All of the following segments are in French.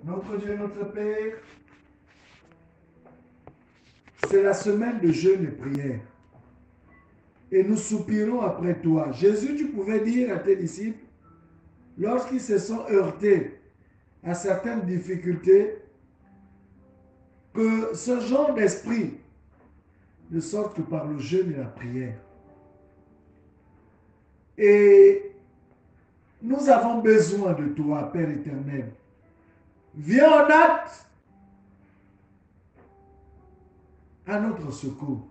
Notre Dieu, notre Père, c'est la semaine de jeûne et prière. Et nous soupirons après toi. Jésus, tu pouvais dire à tes disciples, lorsqu'ils se sont heurtés à certaines difficultés, que ce genre d'esprit ne sorte que par le jeûne et la prière. Et nous avons besoin de toi, Père éternel. Viens en acte à notre secours.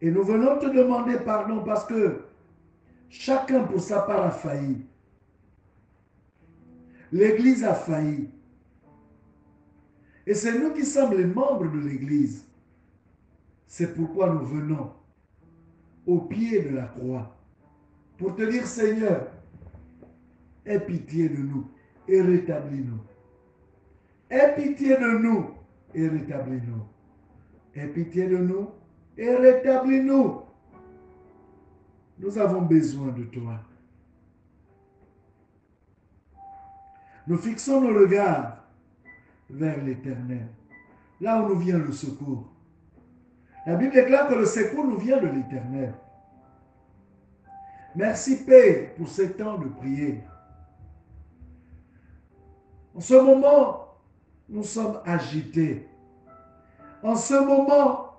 Et nous venons te demander pardon parce que chacun pour sa part a failli. L'Église a failli. Et c'est nous qui sommes les membres de l'Église. C'est pourquoi nous venons au pied de la croix pour te dire, Seigneur, aie pitié de nous et rétablis-nous. Aie pitié de nous et rétablis-nous. Aie pitié de nous et rétablis-nous. Nous avons besoin de toi. Nous fixons nos regards vers l'Éternel, là où nous vient le secours. La Bible déclare que le secours nous vient de l'Éternel. Merci Père pour ces temps de prière. En ce moment, nous sommes agités. En ce moment,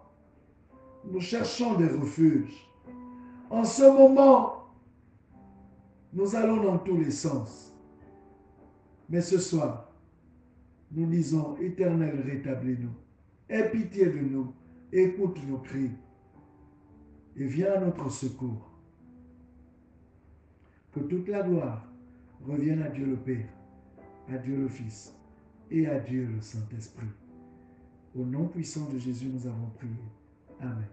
nous cherchons des refuges. En ce moment, nous allons dans tous les sens. Mais ce soir, nous disons, Éternel, rétablis-nous. Aie pitié de nous. Écoute nos cris. Et viens à notre secours. Que toute la gloire revienne à Dieu le Père, à Dieu le Fils et à Dieu le Saint-Esprit. Au nom puissant de Jésus, nous avons prié. Amen.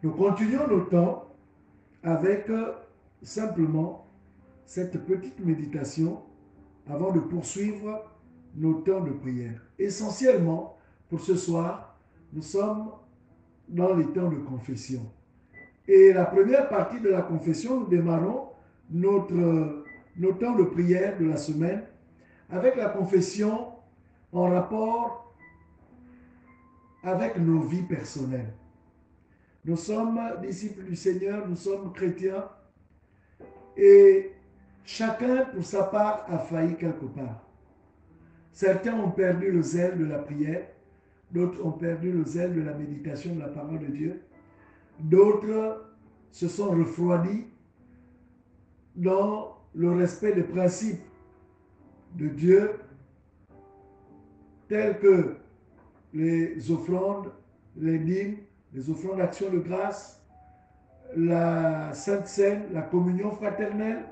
Nous continuons nos temps avec simplement cette petite méditation avant de poursuivre nos temps de prière. Essentiellement, pour ce soir, nous sommes dans les temps de confession. Et la première partie de la confession, nous démarrons nos temps de prière de la semaine avec la confession en rapport avec nos vies personnelles. Nous sommes disciples du Seigneur, nous sommes chrétiens et chacun pour sa part a failli quelque part. Certains ont perdu le zèle de la prière, d'autres ont perdu le zèle de la méditation de la parole de Dieu, d'autres se sont refroidis dans le respect des principes de Dieu, tels que les offrandes, les dîmes, les offrandes d'action de grâce, la Sainte Seine, la communion fraternelle.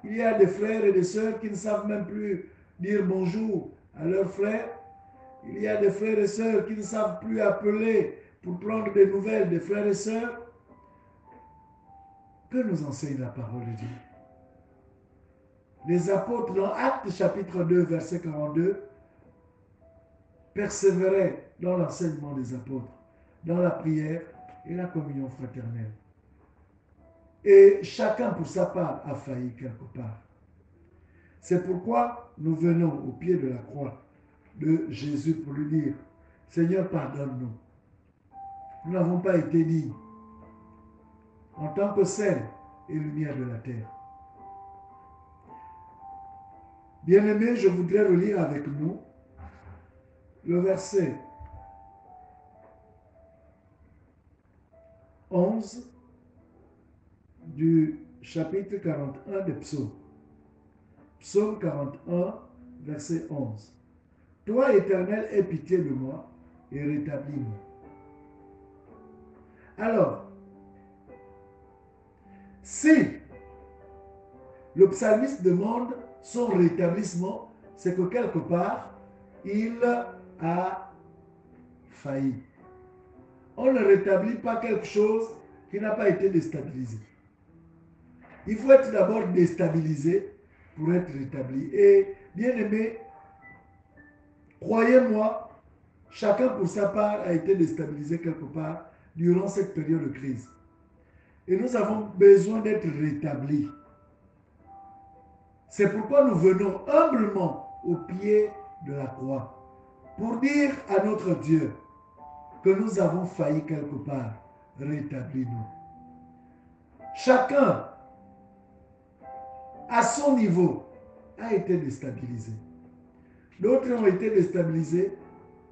Il y a des frères et des sœurs qui ne savent même plus dire bonjour à leurs frères. Il y a des frères et sœurs qui ne savent plus appeler pour prendre des nouvelles des frères et sœurs. Que nous enseigne la parole de Dieu? Les apôtres, dans Actes chapitre 2, verset 42, persévéraient dans l'enseignement des apôtres, dans la prière et la communion fraternelle. Et chacun pour sa part a failli quelque part. C'est pourquoi nous venons au pied de la croix de Jésus pour lui dire, Seigneur, pardonne-nous. Nous n'avons pas été dignes en tant que sel et lumière de la terre. Bien-aimés, je voudrais relire avec nous le verset 11 du chapitre 41 des psaumes. Psaume 41, verset 11. Toi, Éternel, aie pitié de moi et rétablis-moi. Alors, si le psalmiste demande son rétablissement, c'est que quelque part, il a failli. On ne rétablit pas quelque chose qui n'a pas été déstabilisé. Il faut être d'abord déstabilisé pour être rétabli. Et bien aimé, croyez-moi, chacun pour sa part a été déstabilisé quelque part durant cette période de crise. Et nous avons besoin d'être rétablis. C'est pourquoi nous venons humblement au pied de la croix pour dire à notre Dieu que nous avons failli quelque part. Rétablis-nous. Chacun, à son niveau, a été déstabilisé. D'autres ont été déstabilisés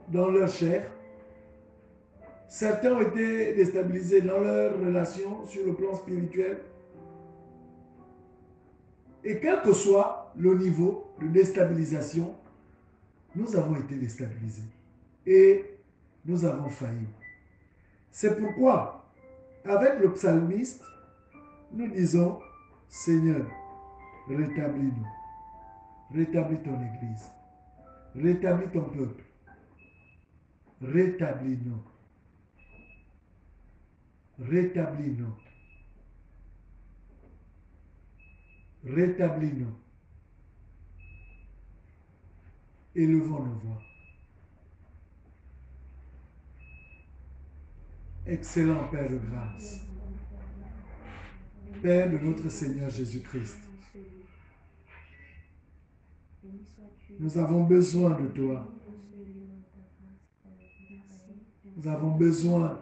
dans leur chair. Certains ont été déstabilisés dans leurs relations sur le plan spirituel. Et quel que soit le niveau de déstabilisation, nous avons été déstabilisés. Et nous avons failli. C'est pourquoi, avec le psalmiste, nous disons, Seigneur, rétablis-nous. Rétablis ton Église. Rétablis ton peuple. Rétablis-nous. Rétablis-nous. Rétablis-nous. Élevons nos voix. Excellent Père de grâce. Père de notre Seigneur Jésus-Christ. Nous avons besoin de toi. Nous avons besoin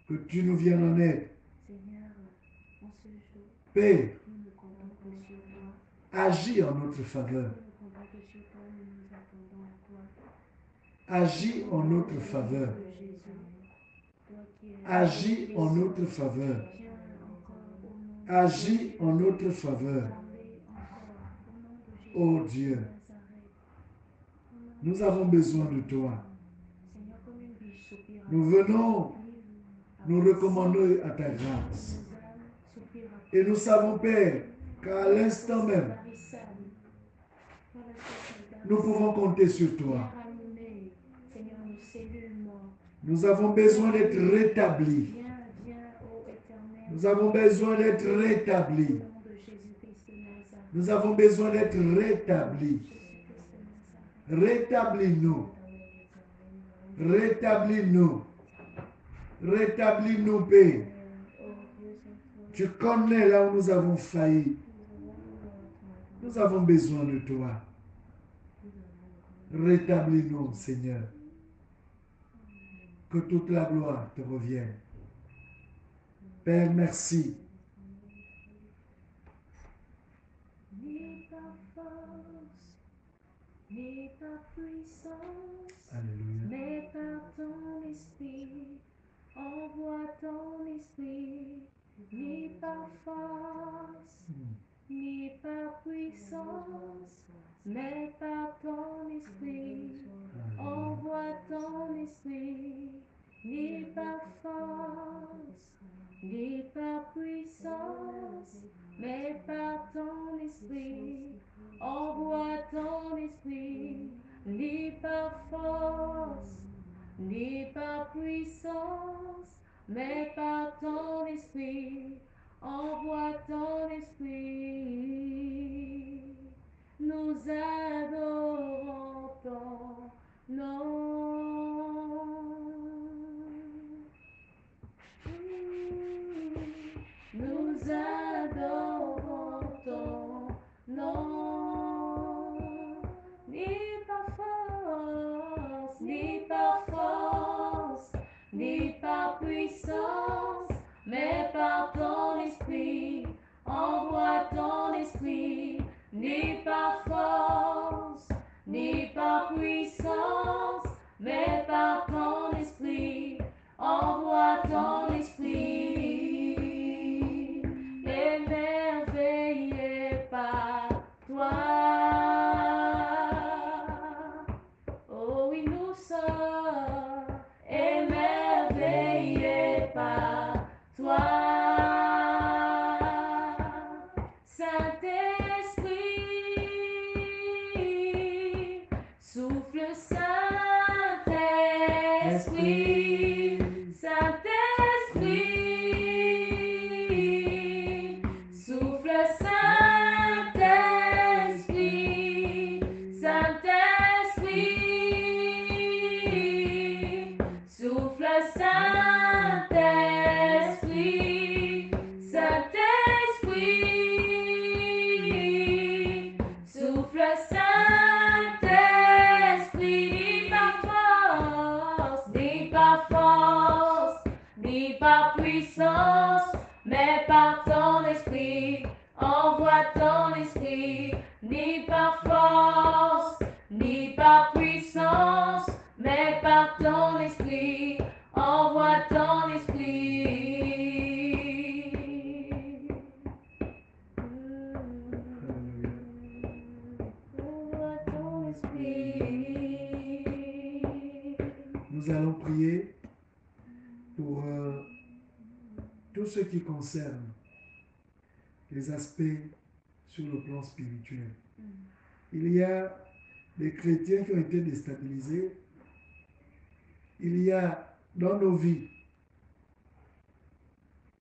que tu nous viennes en aide. Père, agis en notre faveur. Agis en notre faveur. Agis en notre faveur. Agis en notre faveur. Oh Dieu, nous avons besoin de toi. Nous venons nous recommander à ta grâce. Et nous savons, Père, qu'à l'instant même, nous pouvons compter sur toi. Nous avons besoin d'être rétablis. Nous avons besoin d'être rétablis. Nous avons besoin d'être rétablis. Rétablis-nous. Rétablis-nous. Rétablis-nous, Père. Tu connais là où nous avons failli. Nous avons besoin de toi. Rétablis-nous, Seigneur. Que toute la gloire te revienne. Père, merci. Ni ta force, ni ta puissance, Alléluia. mais par ton esprit, envoie ton esprit. Ni par force, ni par puissance, mais par ton esprit, envoie ton esprit. Ni par force, ni par puissance, mais par ton esprit, envoie ton esprit. Ni par force, ni par puissance, mais par ton esprit, envoie ton esprit. Nous adorons ton nom. Nous adorons ton nom. Ni par force, ni par force, ni par puissance, mais par ton esprit, envoie ton esprit. Ni par force, ni par puissance, mais par ton esprit, envoie ton esprit. Émerveillé par toi. Oh oui, nous sommes émerveillés par toi. Saint-Esprit, souffle Saint-Esprit, Saint-Esprit, souffle Saint-Esprit, Saint-Esprit, souffle Saint-Esprit, Saint-Esprit, puissance, mais par ton esprit. Envoie ton esprit, ni par force, ni par puissance, mais par ton esprit. Envoie ton esprit. Envoie ton esprit. Nous allons prier pour tout ce qui concerne les aspects sur le plan spirituel. Il y a des chrétiens qui ont été déstabilisés. Il y a dans nos vies,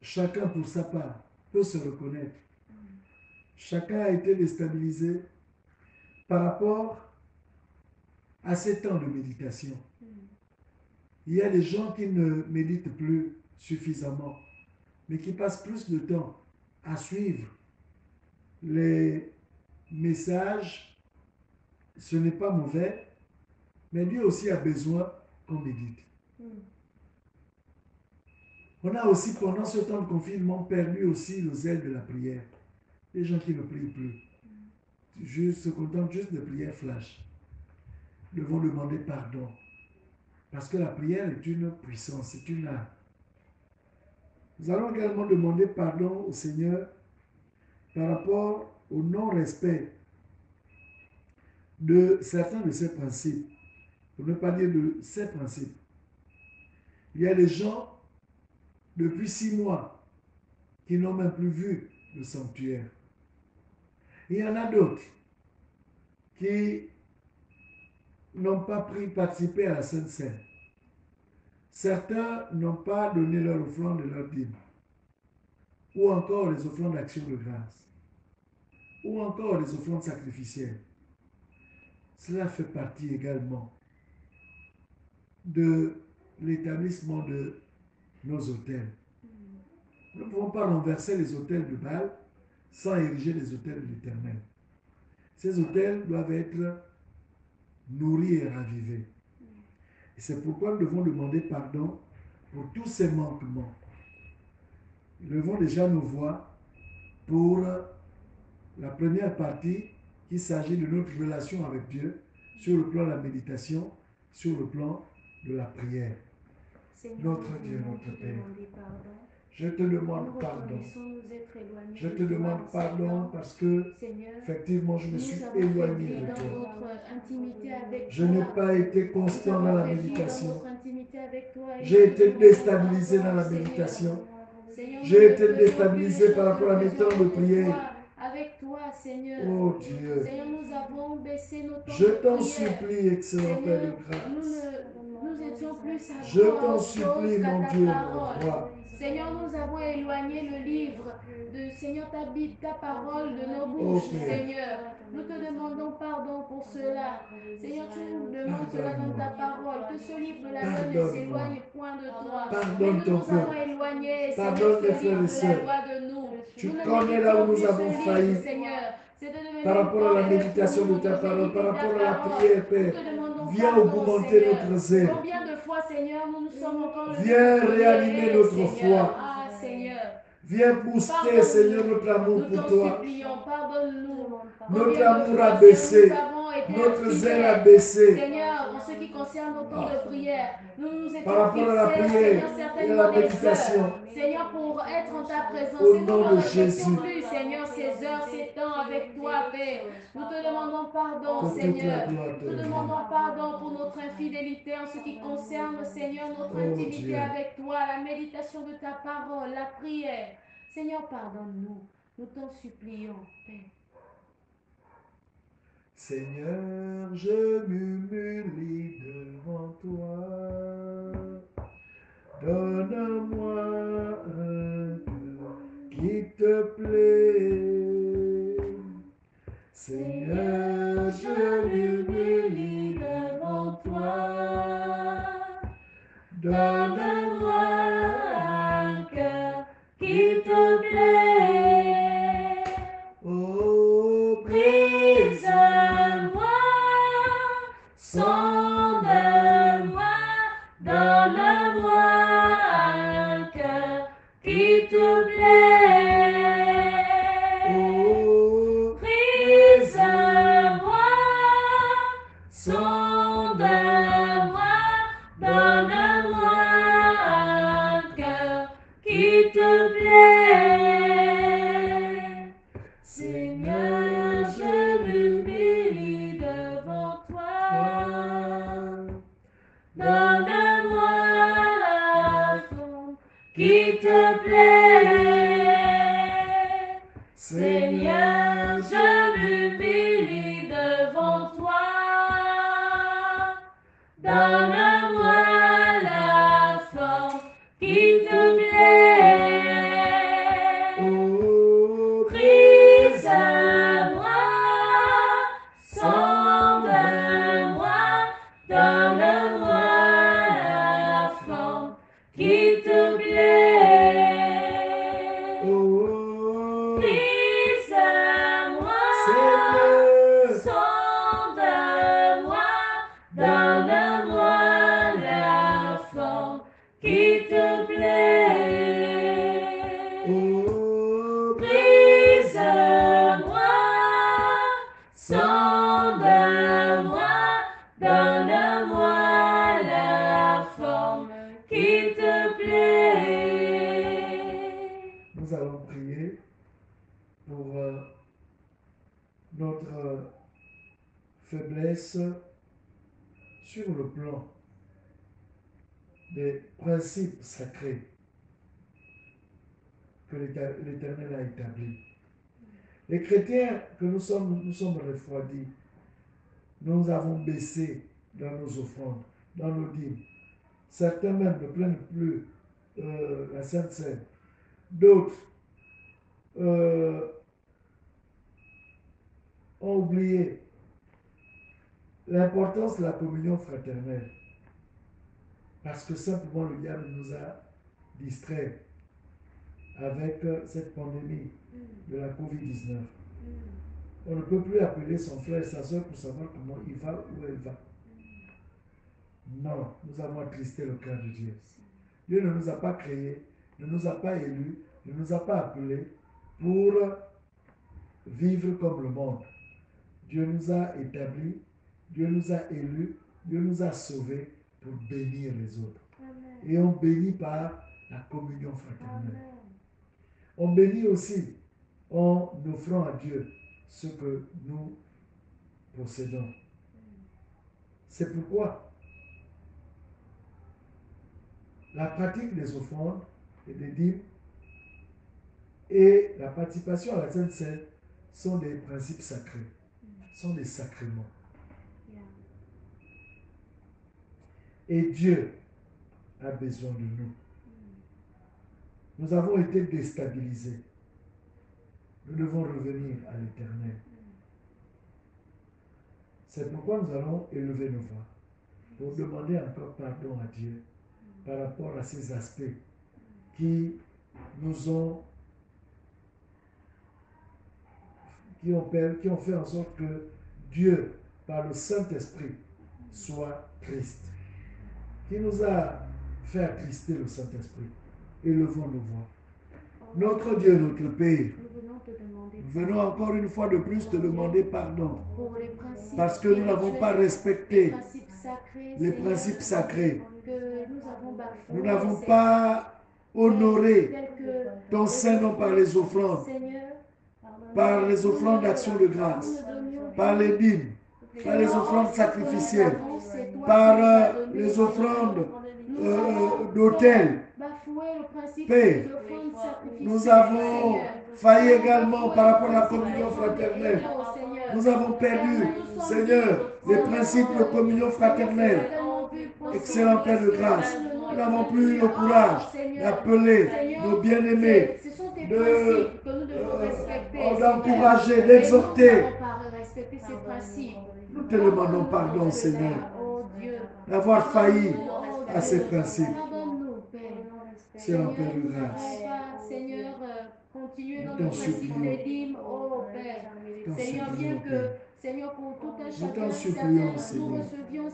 chacun pour sa part peut se reconnaître. Chacun a été déstabilisé par rapport à ces temps de méditation. Il y a des gens qui ne méditent plus suffisamment, mais qui passent plus de temps à suivre les messages. Ce n'est pas mauvais, mais Dieu aussi a besoin qu'on médite. On a aussi, pendant ce temps de confinement, perdu aussi le zèle de la prière. Les gens qui ne prient plus, juste, se contentent juste de prières flash, devront demander pardon. Parce que la prière est une puissance, c'est une arme. Nous allons également demander pardon au Seigneur par rapport au non-respect de certains de ses principes, pour ne pas dire de ses principes. Il y a des gens, depuis 6 mois, qui n'ont même plus vu le sanctuaire. Il y en a d'autres qui n'ont pas participé à la Sainte Seine. Certains n'ont pas donné leur offrande de leur dîme, ou encore les offrandes d'action de grâce, ou encore les offrandes sacrificielles. Cela fait partie également de l'établissement de nos autels. Nous ne pouvons pas renverser les autels de Baal sans ériger les autels de l'Éternel. Ces autels doivent être nourris et ravivés. Et c'est pourquoi nous devons demander pardon pour tous ces manquements. Nous levons déjà nos voix pour la première partie qui s'agit de notre relation avec Dieu sur le plan de la méditation, sur le plan de la prière. Seigneur, Notre Dieu, notre Père, pardon. je te demande pardon. Je te demande pardon parce que, Seigneur, effectivement, je me nous suis avons éloigné faibli de dans toi. notre intimité avec Je toi. n'ai pas été Nous constant dans avons la faibli dans méditation. notre intimité avec toi et J'ai nous te été demandons déstabilisé pardon, dans la Seigneur. méditation. Seigneur, J'ai nous ne été faisons déstabilisé plus par les rapport à mes choses temps de que prière. toi, avec toi, Seigneur. Oh Dieu, Seigneur, nous avons baissé nos temps je de t'en prière. supplie, excellent Père de Seigneur, grâce. nous étions plus à Je toi t'en autre chose supplie, qu'à mon ta Dieu, mon parole. roi. Seigneur, nous avons éloigné le livre de Seigneur, ta parole de nos Oh bouches, Père, Seigneur. Nous te demandons pardon pour cela. Seigneur, tu nous demandes cela dans ta parole, que ce livre de la loi ne Pardonne-moi. s'éloigne point de toi. Mais Pardonne nous ton nous avons peuple. éloigné, Pardonne Seigneur, mes ce livre frères et de la sœurs. loi de nous. Tu Nous ne connais là où méditions nous plus avons ce livre, failli. Seigneur. C'est devenu Par rapport à la une méditation de pour ta nous parole, méditer par ta rapport à la parole. prière, Nous Père. te demandons Viens pardon, augmenter Seigneur. notre zèle. Combien de fois, Seigneur, nous nous sommes encore levés Viens pour réanimer prier, notre Seigneur. foi. Ah, Seigneur. Viens booster, Pardonne-nous. Seigneur, notre amour Nous pour t'en toi. supplions, pardonne-nous. Notre Combien de amour fois, a Seigneur, baissé. nous avons été Notre zèle a activés. baissé. Seigneur, en ce qui concerne nos temps de prière, nous nous étions Par rapport à la fixés, prière Seigneur, et à certainement la des méditation. heures, Seigneur, pour être en ta présence. Au Et nous nom ne de respectons Jésus. plus, Seigneur, ces heures, ces temps avec toi, Père. Nous te demandons pardon, Que toute la Seigneur. gloire te Nous revienne. demandons pardon pour notre infidélité en ce qui concerne, Seigneur, notre Oh, intimité Dieu. avec toi, la méditation de ta parole, la prière. Seigneur, pardonne-nous. Nous t'en supplions, Père. Seigneur, je m'humilie devant toi. Donne-moi un cœur qui te plaît. Seigneur, je m'humilie devant toi. Donne-moi un cœur qui te plaît. Oh, brise-moi, sonde-moi, donne-moi un cœur Donne-moi la forme qui te plaît. Oh, Brise-moi, sonde-moi, donne-moi la forme qui te plaît. oh, Brise-moi, Seigneur, sonde-moi, donne-moi la forme qui te plaît. oh, Brise-moi, sonde-moi, donne-moi la forme qui te plaît. nous allons prier pour notre faiblesse sur le plan des principes sacrés que l'Éternel a établis. Les chrétiens que nous sommes refroidis. Nous avons baissé dans nos offrandes, dans nos dîmes. Certains même ne prennent plus la Sainte Seine. D'autres ont oublié l'importance de la communion fraternelle. Parce que simplement le diable nous a distraits avec cette pandémie de la COVID-19. On ne peut plus appeler son frère et sa soeur pour savoir comment il va ou elle va. Non, nous avons attristé le cœur de Dieu. Dieu ne nous a pas créés, ne nous a pas élus, ne nous a pas appelés pour vivre comme le monde. Dieu nous a établis, Dieu nous a élus, Dieu nous a sauvés pour bénir les autres. Amen. Et on bénit par la communion fraternelle. Amen. On bénit aussi en offrant à Dieu ce que nous possédons. C'est pourquoi la pratique des offrandes et des dîmes et la participation à la Sainte Seine sont des principes sacrés, sont des sacrements. Et Dieu a besoin de nous. Nous avons été déstabilisés. Nous devons revenir à l'Éternel. C'est pourquoi nous allons élever nos voix pour demander encore pardon à Dieu par rapport à ces aspects qui nous ont qui ont fait en sorte que Dieu, par le Saint-Esprit, soit triste. Qui nous a fait attrister le Saint-Esprit. Élevons nos voix. Notre Dieu, notre Père, nous venons encore une fois de plus te demander pardon parce que nous n'avons pas respecté les principes sacrés. Nous n'avons pas honoré ton Saint-Nom par les offrandes, par les offrandes d'action de grâce, par les dîmes, par les offrandes sacrificielles, par les offrandes d'autel. Père, nous avons failli également par rapport à la communion fraternelle. Nous avons perdu, Seigneur, les principes de communion fraternelle. Excellent Père de grâce, nous n'avons plus eu le courage d'appeler nos bien-aimés, d'encourager, d'exhorter. Nous te demandons pardon, Seigneur, d'avoir failli à ces principes. Excellent Père de grâce. Seigneur, continuez dans Nous le t'en principe supplions. des dîmes, oh Père. Seigneur, bien que, Seigneur, pour tout un chacun, t'en supplions, nous Seigneur. recevions,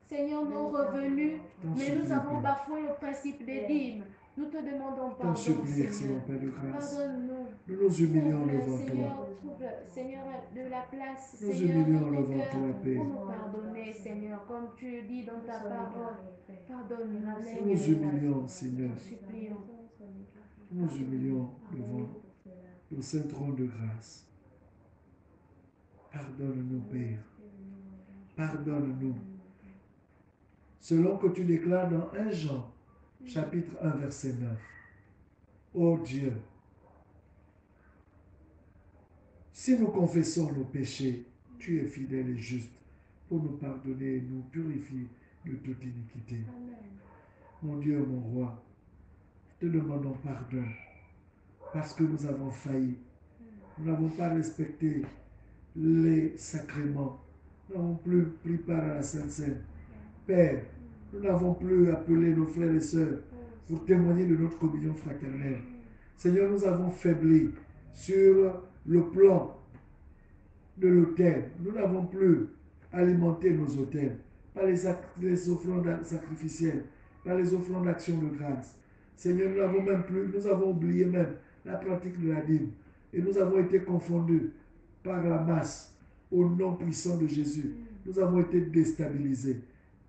Seigneur, nos revenus, mais nous avons bafoué le principe des dîmes. Nous te demandons T'en pardon, supplie, Seigneur. Seigneur Père de grâce. Pardonne-nous. Nous nous humilions Trouve, devant Seigneur, toi. trouve, Seigneur, de la place, Nous Seigneur, humilions dans nos devant cœurs toi, Père. pour nous pardonner, Seigneur, comme tu dis dans ta parole. Pardonne-nous, Nous nous Seigneur. humilions, Seigneur. Nous supplions. Nous nous humilions devant le Saint Trône de grâce. Pardonne-nous, Père. Pardonne-nous. Selon que tu déclares dans 1 Jean, chapitre 1, verset 9. Ô Dieu, si nous confessons nos péchés, tu es fidèle et juste pour nous pardonner et nous purifier de toute iniquité. Amen. Mon Dieu, mon roi, te demandons pardon parce que nous avons failli. Nous n'avons pas respecté les sacrements. Nous n'avons plus pris part à la Sainte Seine. Père, nous n'avons plus appelé nos frères et sœurs pour témoigner de notre communion fraternelle. Seigneur, nous avons faibli sur le plan de l'autel. Nous n'avons plus alimenté nos autels par les offrandes sacrificielles, par les offrandes d'action de grâce. Seigneur, nous n'avons même plus, nous avons oublié même la pratique de la dîme. Et nous avons été confondus par la masse au nom puissant de Jésus. Nous avons été déstabilisés.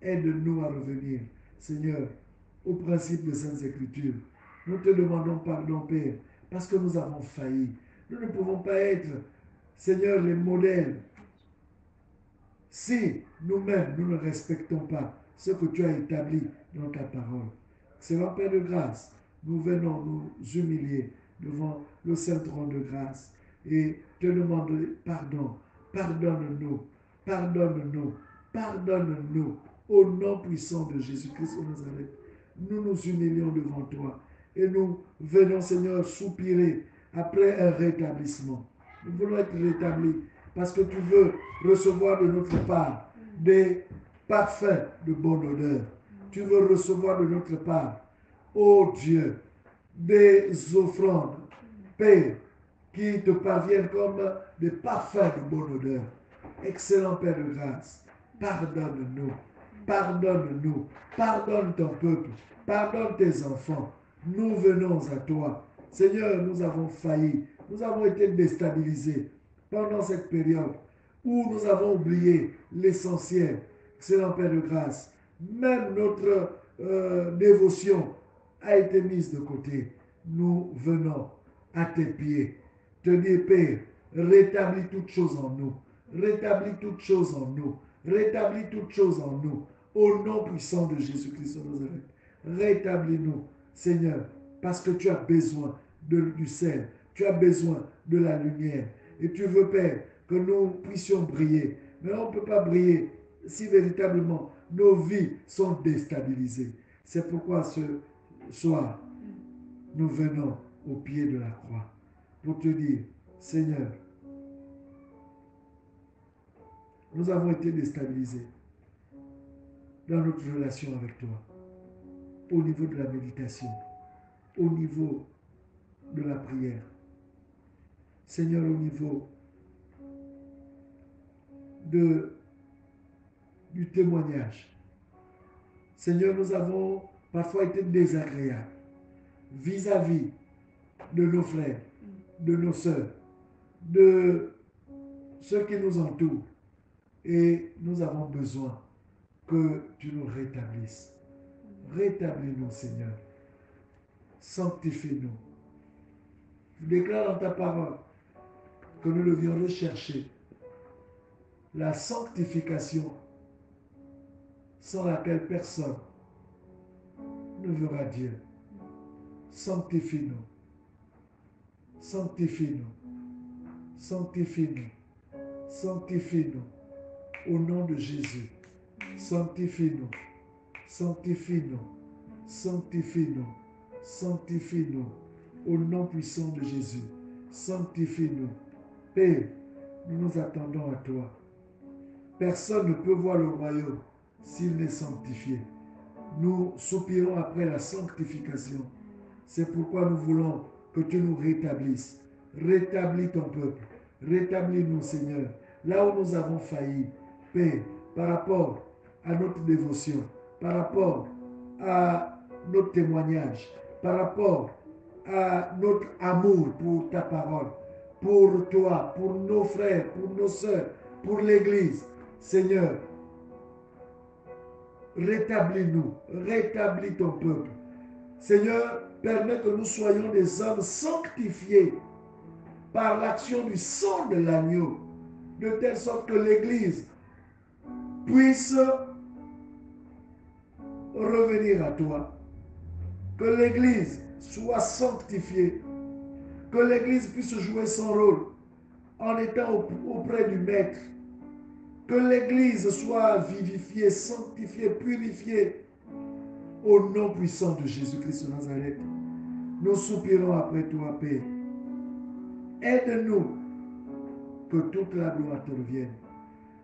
Aide-nous à revenir, Seigneur, au principe des Saintes Écritures. Nous te demandons pardon, Père, parce que nous avons failli. Nous ne pouvons pas être, Seigneur, les modèles si nous-mêmes, nous ne respectons pas ce que tu as établi dans ta parole. Seigneur, Père de grâce, nous venons nous humilier devant le saint trône de grâce et te demander pardon. Pardonne-nous, pardonne-nous, pardonne-nous. Au nom puissant de Jésus-Christ de Nazareth, nous nous humilions devant toi et nous venons, Seigneur, soupirer après un rétablissement. Nous voulons être rétablis parce que tu veux recevoir de notre part des parfums de bonne odeur. Tu veux recevoir de notre part, ô Dieu, des offrandes, Père, qui te parviennent comme des parfums de bonne odeur. Excellent Père de grâce, pardonne-nous, pardonne-nous, pardonne ton peuple, pardonne tes enfants. Nous venons à toi. Seigneur, nous avons failli, nous avons été déstabilisés pendant cette période où nous avons oublié l'essentiel. Excellent Père de grâce, même notre dévotion a été mise de côté. Nous venons à tes pieds, te dire, Père, rétablis toutes choses en nous, rétablis toutes choses en nous, rétablis toutes choses en nous, au nom puissant de Jésus-Christ de Nazareth. Rétablis-nous, Seigneur, parce que tu as besoin du sel, tu as besoin de la lumière, et tu veux, Père, que nous puissions briller, mais on ne peut pas briller si véritablement nos vies sont déstabilisées. C'est pourquoi ce soir, nous venons au pied de la croix pour te dire, Seigneur, nous avons été déstabilisés dans notre relation avec toi, au niveau de la méditation, au niveau de la prière. Seigneur, au niveau du témoignage. Seigneur, nous avons parfois été désagréables vis-à-vis de nos frères, de nos sœurs, de ceux qui nous entourent. Et nous avons besoin que tu nous rétablisses. Rétablis-nous, Seigneur. Sanctifie-nous. Tu déclares dans ta parole que nous devions rechercher la sanctification sans laquelle personne ne verra Dieu. Sanctifie-nous. Sanctifie-nous. Sanctifie-nous. Sanctifie-nous. Au nom de Jésus. Sanctifie-nous. Sanctifie-nous. Sanctifie-nous. Sanctifie-nous. Au nom puissant de Jésus. Sanctifie-nous. Père, nous nous attendons à toi. Personne ne peut voir le royaume s'il n'est sanctifié. Nous soupirons après la sanctification. C'est pourquoi nous voulons que tu nous rétablisses. Rétablis ton peuple. Rétablis-nous, Seigneur. Là où nous avons failli, Père, par rapport à notre dévotion, par rapport à notre témoignage, par rapport à notre amour pour ta parole, pour toi, pour nos frères, pour nos sœurs, pour l'Église. Seigneur, rétablis-nous, rétablis ton peuple. Seigneur, permets que nous soyons des hommes sanctifiés par l'action du sang de l'agneau, de telle sorte que l'Église puisse revenir à toi, que l'Église soit sanctifiée, que l'Église puisse jouer son rôle en étant auprès du Maître, Que l'Église soit vivifiée, sanctifiée, purifiée au nom puissant de Jésus-Christ de Nazareth. Nous soupirons après toi, Père. Aide-nous que toute la gloire te revienne.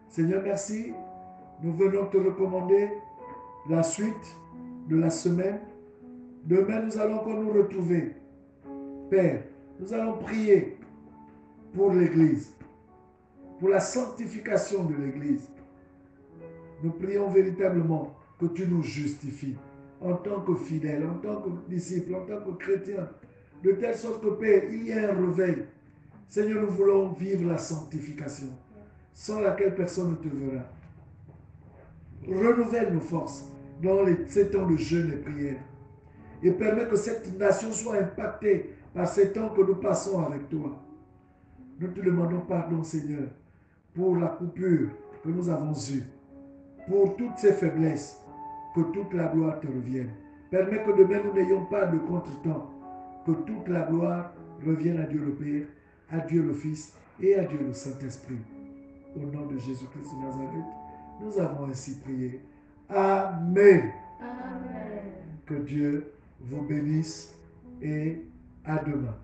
Seigneur, merci. Nous venons te recommander la suite de la semaine. Demain, nous allons encore nous retrouver. Père, nous allons prier pour l'Église, pour la sanctification de l'Église. Nous prions véritablement que tu nous justifies en tant que fidèles, en tant que disciples, en tant que chrétiens, de telle sorte que, Père, il y ait un réveil. Seigneur, nous voulons vivre la sanctification, sans laquelle personne ne te verra. Renouvelle nos forces dans ces temps de jeûne et prière. Et permets que cette nation soit impactée par ces temps que nous passons avec toi. Nous te demandons pardon, Seigneur, pour la coupure que nous avons eue, pour toutes ces faiblesses, que toute la gloire te revienne. Permets que demain nous n'ayons pas de contretemps, que toute la gloire revienne à Dieu le Père, à Dieu le Fils et à Dieu le Saint-Esprit. Au nom de Jésus-Christ de Nazareth, nous avons ainsi prié. Amen. Amen. Que Dieu vous bénisse et à demain.